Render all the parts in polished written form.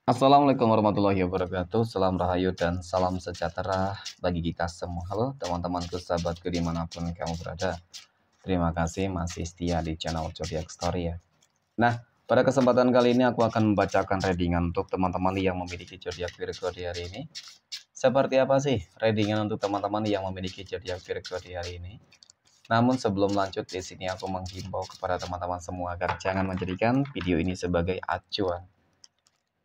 Assalamualaikum warahmatullahi wabarakatuh. Salam rahayu dan salam sejahtera bagi kita semua. Halo teman-temanku, sahabatku dimanapun kamu berada. Terima kasih masih setia di channel Zodiac Story ya. Nah, pada kesempatan kali ini aku akan membacakan readingan untuk teman-teman yang memiliki zodiak Virgo di hari ini. Seperti apa sih readingan untuk teman-teman yang memiliki zodiak Virgo di hari ini? Namun sebelum lanjut, di sini aku menghimbau kepada teman-teman semua agar jangan menjadikan video ini sebagai acuan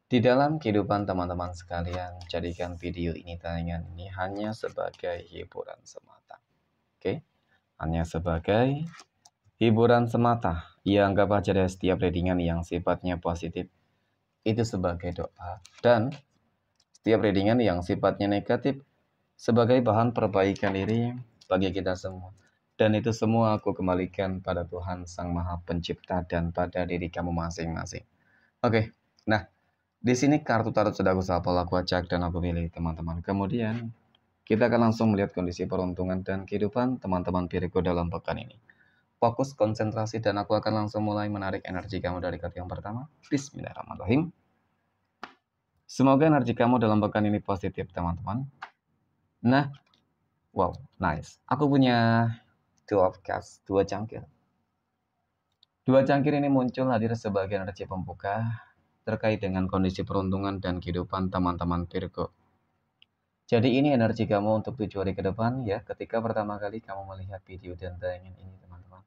di dalam kehidupan teman-teman sekalian. Jadikan video ini, tayangan ini hanya sebagai hiburan semata. Oke, hanya sebagai hiburan semata. Ya, anggap aja dari setiap readingan yang sifatnya positif itu sebagai doa, dan setiap readingan yang sifatnya negatif sebagai bahan perbaikan diri bagi kita semua. Dan itu semua aku kembalikan pada Tuhan Sang Maha Pencipta dan pada diri kamu masing-masing. Oke, nah di sini kartu tarot sudah aku shuffle, aku acak dan aku pilih teman-teman. Kemudian kita akan langsung melihat kondisi peruntungan dan kehidupan teman-teman Virgo dalam pekan ini. Fokus, konsentrasi, dan aku akan langsung mulai menarik energi kamu dari kartu yang pertama. Bismillahirrahmanirrahim. Semoga energi kamu dalam pekan ini positif teman-teman. Nah, wow, nice. Aku punya two of cups, dua cangkir. Dua cangkir ini muncul hadir sebagai energi pembuka terkait dengan kondisi peruntungan dan kehidupan teman-teman Virgo. Jadi ini energi kamu untuk 7 hari ke depan ya, ketika pertama kali kamu melihat video dan tayangan ini teman-teman.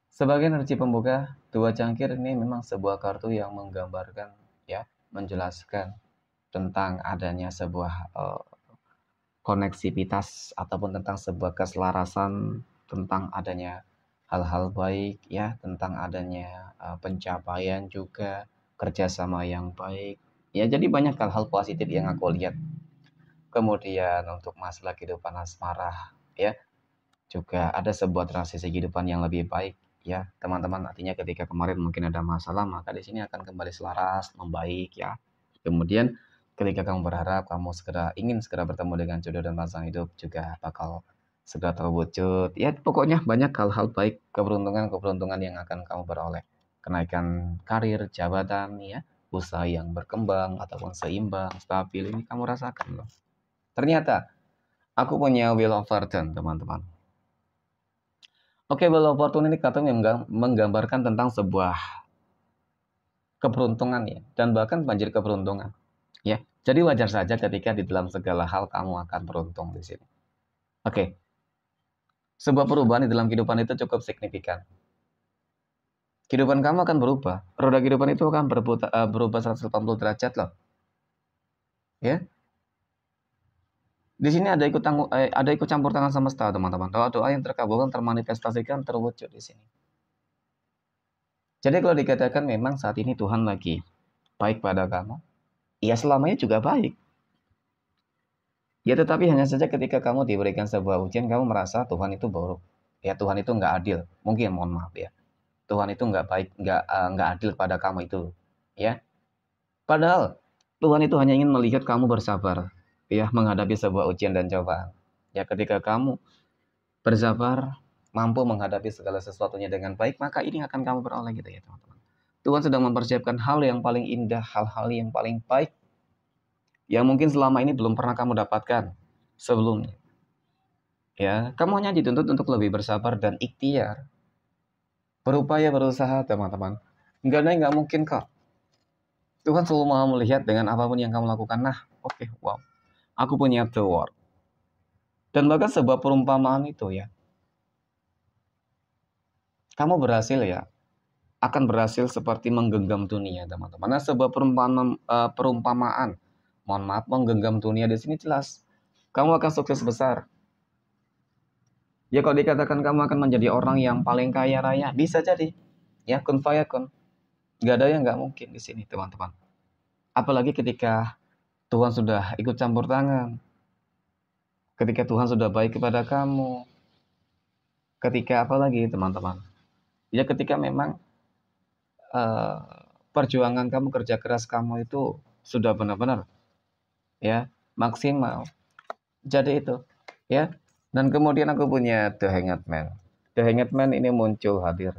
Sebagai energi pembuka, dua cangkir ini memang sebuah kartu yang menggambarkan ya, menjelaskan tentang adanya sebuah koneksivitas ataupun tentang sebuah keselarasan, tentang adanya hal-hal baik ya, tentang adanya pencapaian juga, kerjasama yang baik. Ya, jadi banyak hal-hal positif yang aku lihat. Kemudian untuk masalah kehidupan asmara ya, juga ada sebuah transisi kehidupan yang lebih baik ya, teman-teman. Artinya ketika kemarin mungkin ada masalah, maka di sini akan kembali selaras, membaik ya. Kemudian ketika kamu berharap kamu ingin segera bertemu dengan jodoh dan pasangan hidup, juga bakal segera terwujud. Ya, pokoknya banyak hal-hal baik, keberuntungan yang akan kamu peroleh. Kenaikan karir, jabatan ya, usaha yang berkembang ataupun seimbang, stabil, ini kamu rasakan loh. Ternyata aku punya Wheel of Fortune, teman-teman. Oke, Wheel of Fortune ini katanya menggambarkan tentang sebuah keberuntungan ya, dan bahkan banjir keberuntungan. Ya, jadi wajar saja ketika di dalam segala hal kamu akan beruntung di sini. Oke, sebuah perubahan di dalam kehidupan itu cukup signifikan. Kehidupan kamu akan berubah. Roda kehidupan itu akan berubah 180 derajat loh. Ya, di sini ada ikut campur tangan semesta, teman-teman. Doa-doa yang terkabulkan, termanifestasikan, terwujud di sini. Jadi kalau dikatakan memang saat ini Tuhan lagi baik pada kamu, ya selamanya juga baik. Ya tetapi hanya saja ketika kamu diberikan sebuah ujian, kamu merasa Tuhan itu buruk. Ya Tuhan itu nggak adil. Mungkin mohon maaf ya. Tuhan itu nggak baik, nggak adil pada kamu itu. Ya. Padahal Tuhan itu hanya ingin melihat kamu bersabar, ya menghadapi sebuah ujian dan cobaan. Ya ketika kamu bersabar, mampu menghadapi segala sesuatunya dengan baik, maka ini akan kamu peroleh gitu ya teman-teman. Tuhan sedang mempersiapkan hal yang paling indah, hal-hal yang paling baik yang mungkin selama ini belum pernah kamu dapatkan sebelumnya. Ya, kamu hanya dituntut untuk lebih bersabar dan ikhtiar. Berupaya, berusaha, teman-teman. Enggak ada yang nggak mungkin kok. Tuhan selalu mau melihat dengan apapun yang kamu lakukan. Nah, oke, wow. Aku punya the word. Dan bahkan sebuah perumpamaan itu ya. Kamu berhasil ya, akan berhasil seperti menggenggam dunia, teman-teman. Nah, sebuah perumpamaan, mohon maaf, menggenggam dunia di sini jelas. Kamu akan sukses besar. Ya kalau dikatakan kamu akan menjadi orang yang paling kaya raya, bisa jadi. Ya kun fayakun. Gak ada yang nggak mungkin di sini teman-teman. Apalagi ketika Tuhan sudah ikut campur tangan. Ketika Tuhan sudah baik kepada kamu. Ketika apalagi teman-teman. Ya ketika memang perjuangan kamu, kerja keras kamu itu sudah benar-benar ya maksimal. Jadi itu ya. Dan kemudian aku punya The Hanged Man. The Hanged Man ini muncul hadir.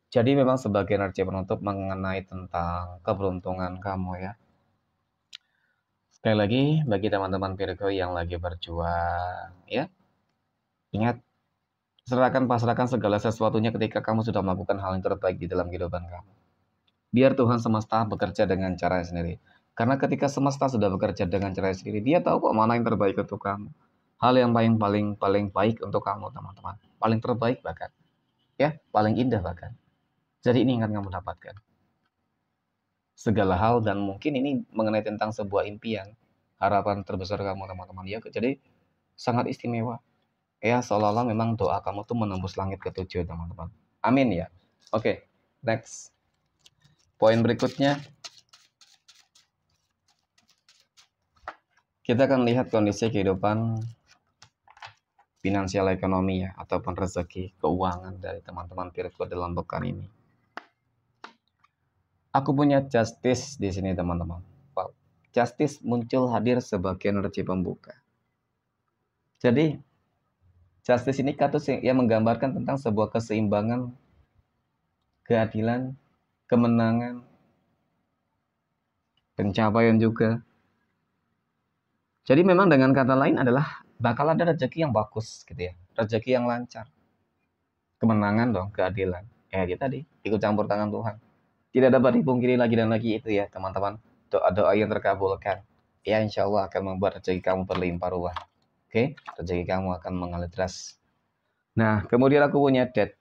Jadi memang sebagai energi penutup mengenai tentang keberuntungan kamu ya. Sekali lagi, bagi teman-teman Virgo yang lagi berjuang, ya, ingat, serahkan pasrahkan segala sesuatunya ketika kamu sudah melakukan hal yang terbaik di dalam kehidupan kamu. Biar Tuhan semesta bekerja dengan caranya sendiri. Karena ketika semesta sudah bekerja dengan caranya sendiri, dia tahu kok mana yang terbaik untuk kamu. Hal yang paling baik untuk kamu, teman-teman. Paling terbaik bahkan. Ya, paling indah bahkan. Jadi ini yang akan kamu dapatkan. Segala hal dan mungkin ini mengenai tentang sebuah impian. Harapan terbesar kamu, teman-teman. Ya, jadi sangat istimewa. Ya, seolah-olah memang doa kamu tuh menembus langit ketujuh, teman-teman. Amin ya. Oke, next. Poin berikutnya, kita akan lihat kondisi kehidupan finansial ekonomi ya, ataupun rezeki keuangan dari teman-teman Virgo dalam pekan ini. Aku punya justice di sini, teman-teman. Wow. Justice muncul hadir sebagai energi pembuka. Jadi, justice ini kata yang menggambarkan tentang sebuah keseimbangan, keadilan, kemenangan, pencapaian juga. Jadi memang dengan kata lain adalah bakal ada rezeki yang bagus gitu ya. Rezeki yang lancar. Kemenangan dong, keadilan. Ya gitu tadi, ikut campur tangan Tuhan. Tidak dapat dipungkiri lagi dan lagi itu ya teman-teman. Doa-doa yang terkabulkan. Ya insya Allah akan membuat rezeki kamu berlimpah ruah. Oke, rezeki kamu akan mengalir deras. Nah, kemudian aku punya death.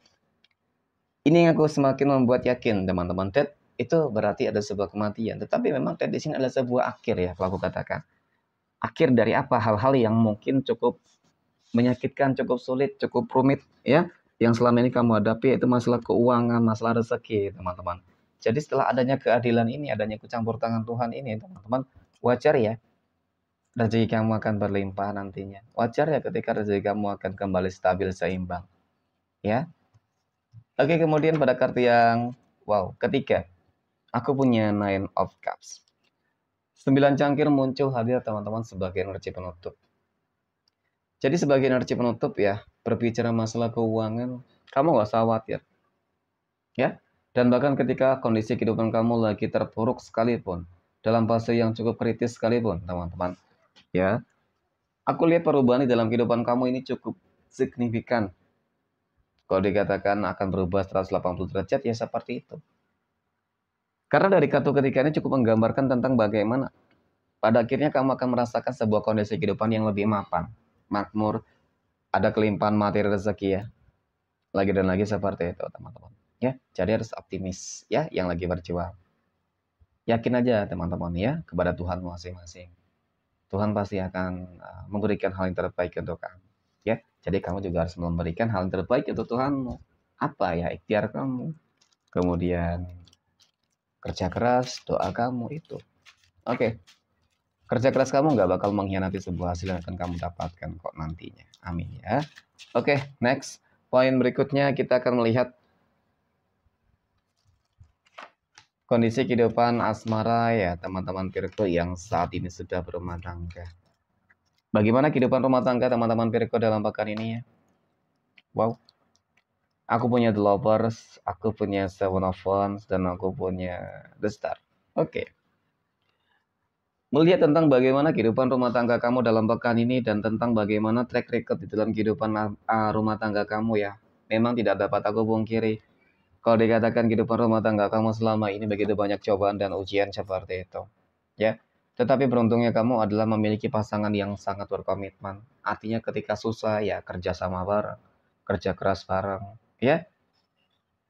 Ini yang aku semakin membuat yakin teman-teman. Death itu berarti ada sebuah kematian. Tetapi memang death di sini adalah sebuah akhir ya, kalau aku katakan. Akhir dari apa? Hal-hal yang mungkin cukup menyakitkan, cukup sulit, cukup rumit ya. Yang selama ini kamu hadapi yaitu masalah keuangan, masalah rezeki, teman-teman. Jadi setelah adanya keadilan ini, adanya kecampur tangan Tuhan ini, teman-teman, wajar ya rezeki kamu akan berlimpah nantinya. Wajar ya ketika rezeki kamu akan kembali stabil, seimbang. Ya. Oke, kemudian pada kartu yang wow, ketiga, aku punya Nine of Cups. 9 cangkir muncul hadir teman-teman sebagai energi penutup. Jadi sebagai energi penutup ya, berbicara masalah keuangan, kamu nggak usah khawatir. Ya, dan bahkan ketika kondisi kehidupan kamu lagi terpuruk sekalipun, dalam fase yang cukup kritis sekalipun, teman-teman. Ya, aku lihat perubahan di dalam kehidupan kamu ini cukup signifikan. Kalau dikatakan akan berubah 180 derajat, ya seperti itu. Karena dari kartu ketiga ini cukup menggambarkan tentang bagaimana pada akhirnya kamu akan merasakan sebuah kondisi kehidupan yang lebih mapan, makmur, ada kelimpahan materi rezeki ya. Lagi dan lagi seperti itu, teman-teman. Ya, jadi harus optimis ya yang lagi berjuang. Yakin aja teman-teman ya kepada Tuhan masing-masing. Tuhan pasti akan memberikan hal yang terbaik untuk kamu. Ya, jadi kamu juga harus memberikan hal yang terbaik untuk Tuhanmu. Apa ya ikhtiar kamu, kemudian kerja keras, doa kamu itu. Oke, kerja keras kamu nggak bakal mengkhianati sebuah hasil yang akan kamu dapatkan kok nantinya. Amin ya. Oke, next. Poin berikutnya kita akan melihat kondisi kehidupan asmara ya teman-teman Virgo yang saat ini sudah berumah tangga. Bagaimana kehidupan rumah tangga teman-teman Virgo dalam pekan ini ya? Wow. Aku punya The Lovers, aku punya Seven of Wands, dan aku punya The Star. Oke. Melihat tentang bagaimana kehidupan rumah tangga kamu dalam pekan ini dan tentang bagaimana track record di dalam kehidupan rumah tangga kamu ya. Memang tidak dapat aku pungkiri. Kalau dikatakan kehidupan rumah tangga kamu selama ini begitu banyak cobaan dan ujian seperti itu. Ya. Tetapi beruntungnya kamu adalah memiliki pasangan yang sangat berkomitmen. Artinya ketika susah ya kerja sama bareng, kerja keras bareng, ya.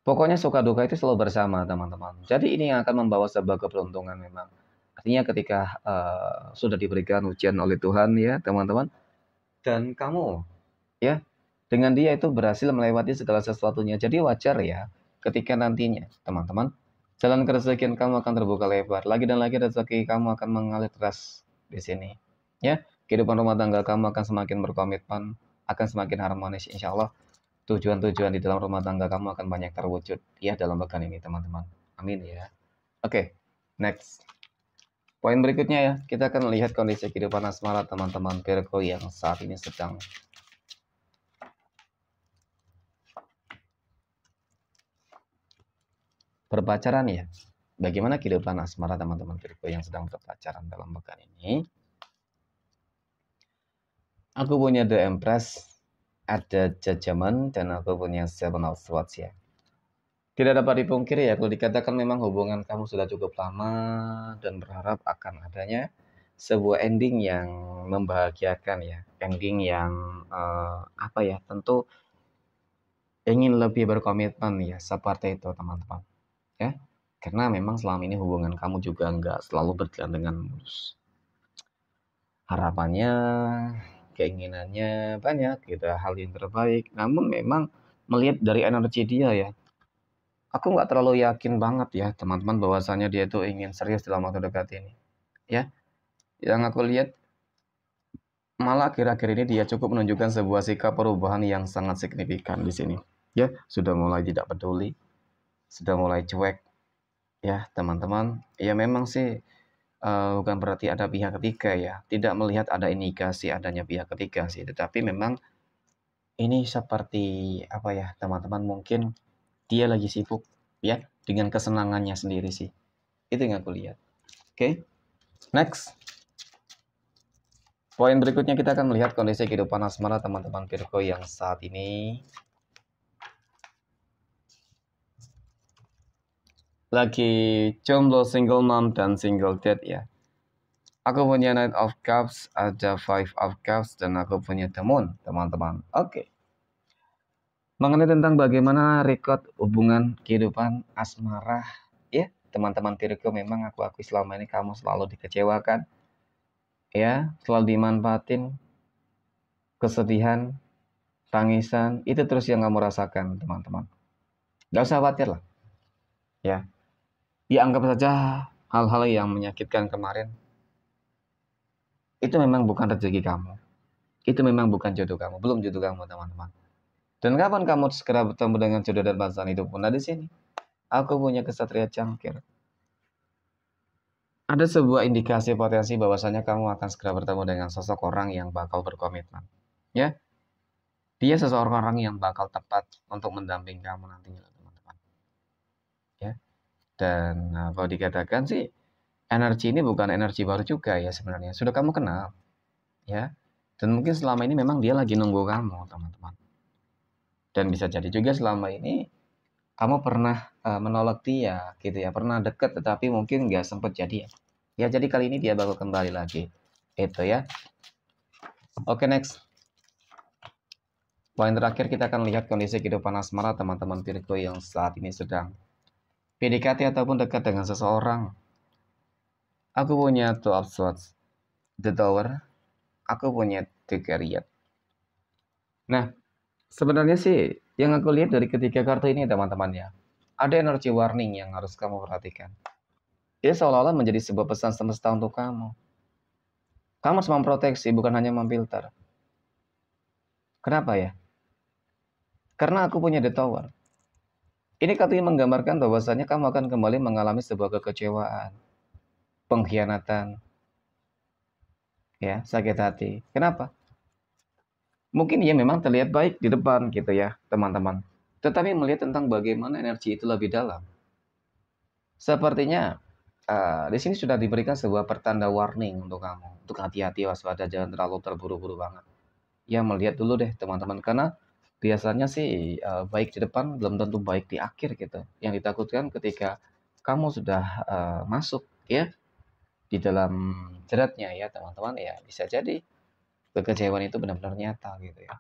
Pokoknya suka duka itu selalu bersama teman-teman. Jadi ini yang akan membawa sebuah keberuntungan memang. Artinya ketika sudah diberikan ujian oleh Tuhan ya teman-teman. Dan kamu ya dengan dia itu berhasil melewati segala sesuatunya. Jadi wajar ya ketika nantinya teman-teman jalan kerezekian kamu akan terbuka lebar. Lagi dan lagi rezeki kamu akan mengalir deras di sini. Ya, kehidupan rumah tangga kamu akan semakin berkomitmen, akan semakin harmonis insya Allah. Tujuan-tujuan di dalam rumah tangga kamu akan banyak terwujud ya dalam pekan ini teman-teman. Amin ya. Oke, next. Poin berikutnya ya, kita akan melihat kondisi kehidupan asmara teman-teman Virgo yang saat ini sedang berpacaran ya. Bagaimana kehidupan asmara teman-teman Virgo yang sedang berpacaran dalam pekan ini? Aku punya The Empress, ada Judgment, dan aku punya Seven of Swords ya. Tidak dapat dipungkiri ya, kalau dikatakan memang hubungan kamu sudah cukup lama dan berharap akan adanya sebuah ending yang membahagiakan ya. Ending yang apa ya, tentu ingin lebih berkomitmen ya, seperti itu teman-teman. Ya, karena memang selama ini hubungan kamu juga nggak selalu berjalan dengan mulus. Harapannya, keinginannya banyak gitu, hal yang terbaik. Namun memang melihat dari energi dia ya, aku nggak terlalu yakin banget ya teman-teman bahwasanya dia itu ingin serius dalam waktu dekat ini. Ya, yang aku lihat malah akhir-akhir ini dia cukup menunjukkan sebuah sikap perubahan yang sangat signifikan di sini. Ya, sudah mulai tidak peduli, sudah mulai cuek. Ya, teman-teman, ya memang sih bukan berarti ada pihak ketiga ya. Tidak melihat ada indikasi adanya pihak ketiga sih, tetapi memang ini seperti apa ya, teman-teman, mungkin dia lagi sibuk ya dengan kesenangannya sendiri sih. Itu yang aku lihat. Oke, next. Poin berikutnya kita akan melihat kondisi kehidupan asmara teman-teman Virgo yang saat ini lagi jomblo, single mom, dan single dad ya. Aku punya Knight of Cups, ada Five of Cups, dan aku punya The Moon, teman-teman. Oke. Mengenai tentang bagaimana rekod hubungan kehidupan asmara, ya, teman-teman Virgo, memang aku akui selama ini kamu selalu dikecewakan, ya, selalu dimanfaatin, kesedihan, tangisan, itu terus yang kamu rasakan, teman-teman. Gak usah khawatir lah, ya. Dianggap saja hal-hal yang menyakitkan kemarin, itu memang bukan rezeki kamu. Itu memang bukan jodoh kamu, belum jodoh kamu, teman-teman. Dan kapan kamu segera bertemu dengan jodoh dan pasangan hidup pun ada di sini. Aku punya kesatria cangkir. Ada sebuah indikasi potensi bahwasanya kamu akan segera bertemu dengan sosok orang yang bakal berkomitmen. Ya, dia seseorang yang bakal tepat untuk mendampingi kamu nantinya, teman-teman. Ya, dan kalau dikatakan sih, energi ini bukan energi baru juga ya sebenarnya. Sudah kamu kenal, ya. Dan mungkin selama ini memang dia lagi nunggu kamu, teman-teman. Dan bisa jadi juga selama ini kamu pernah menolak dia, gitu ya. Pernah deket, tetapi mungkin nggak sempat jadi ya. Ya, jadi kali ini dia bakal kembali lagi. Itu ya. Oke, next. Poin terakhir kita akan lihat kondisi kehidupan asmara teman-teman Virgo yang saat ini sedang PDKT ataupun dekat dengan seseorang. Aku punya Two of Swords, The Tower. Aku punya The Chariot. Nah, sebenarnya sih yang aku lihat dari ketiga kartu ini teman-teman ya, ada energi warning yang harus kamu perhatikan. Dia seolah-olah menjadi sebuah pesan semesta untuk kamu. Kamu harus memproteksi, bukan hanya memfilter. Kenapa ya? Karena aku punya The Tower. Ini katanya menggambarkan bahwasanya kamu akan kembali mengalami sebuah kekecewaan, pengkhianatan, ya, sakit hati. Kenapa? Mungkin ia memang terlihat baik di depan gitu ya, teman-teman. Tetapi melihat tentang bagaimana energi itu lebih dalam. Sepertinya di sini sudah diberikan sebuah pertanda warning untuk kamu, untuk hati-hati, waspada, jangan terlalu terburu-buru banget. Ya, melihat dulu deh teman-teman, karena biasanya sih baik di depan belum tentu baik di akhir gitu. Yang ditakutkan ketika kamu sudah masuk ya di dalam jeratnya ya teman-teman, ya bisa jadi kekecewaan itu benar-benar nyata gitu ya.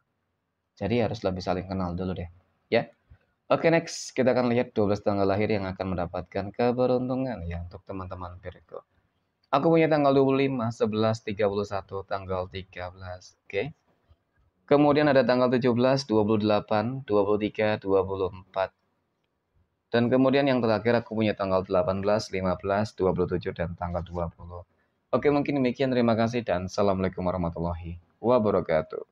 Jadi harus lebih saling kenal dulu deh ya. Oke, next kita akan lihat 12 tanggal lahir yang akan mendapatkan keberuntungan ya untuk teman-teman Virgo. Aku punya tanggal 25, 11, 31, tanggal 13. Oke. Kemudian ada tanggal 17, 28, 23, 24. Dan kemudian yang terakhir aku punya tanggal 18, 15, 27, dan tanggal 20. Oke, mungkin demikian. Terima kasih dan assalamualaikum warahmatullahi wabarakatuh.